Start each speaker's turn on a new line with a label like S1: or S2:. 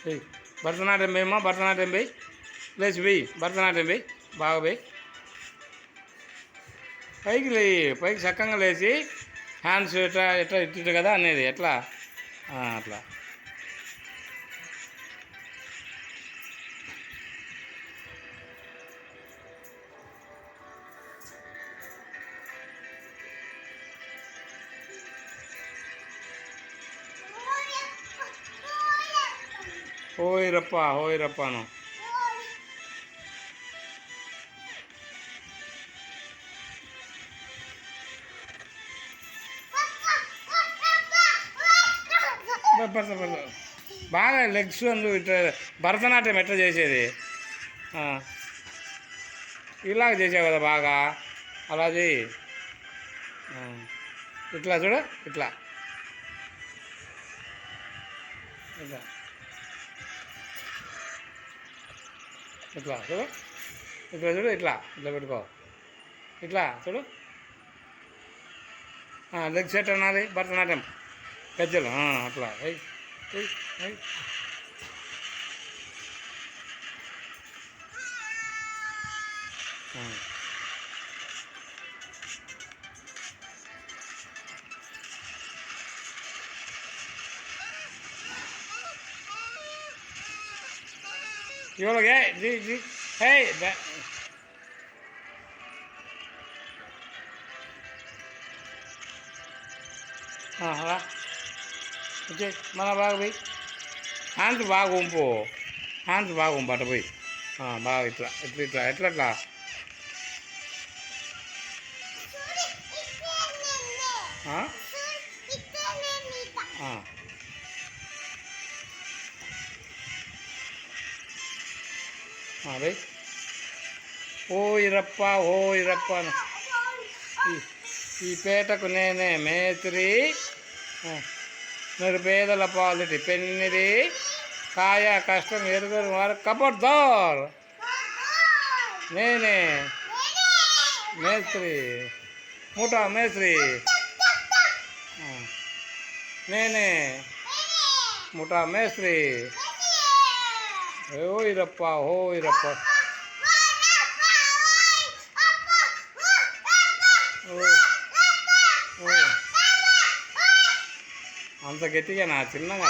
S1: వెయ్యి భరతనాట్యం వేయమ్మా, భరతనాట్యం వేయి, లేచి వెయ్యి, భరతనాట్యం వేయి, బాగా వేయి, పైకి లేయి, పైకి చక్కగా లేచి హ్యాండ్స్ ఎట్లా ఎట్లా ఇట్టు కదా అనేది ఎట్లా అట్లా. హోయ్ రప్పాను బాగా లెగ్స్ అందుకు ఇట్లా భరతనాట్యం ఎట్లా చేసేది ఇలాగ చేసావు కదా బాగా, అలా చేయి. ఇట్లా చూడు, ఇట్లా ఇట్లా ఇట్లా చూడు, ఇట్లా చూడు, ఇట్లా ఇట్లా పెట్టుకో, ఇట్లా చూడు. లెగ్ సెట్ అన్నది భరతనాట్యం గజ్జలు అట్లా అయ్యి అయ్యి. ఇవాళ జీ జీ హే అలా ఓకే మన బాగా పోయి హ్యాండ్స్ బాగా ఉంపు, హ్యాండ్స్ బాగా ఉంపు అట్ట పోయి బాగా ఇట్లా ఇట్లా ఇట్లా ఎట్లా ఎట్లా అదే ఓయ్ రప్ప ఈ పేటకు నేనే మేత్రి, నిరుపేదల పాలిటి పెన్నిది, కాయ కష్టం ఎరుగరు వారు కబడ్దార్, నేనే మేస్త్రి, ముఠా మేస్త్రి, నేనే ముఠా మేస్త్రి. ఓయ్ రప్ప అంత గట్టిగా నా చిన్నగా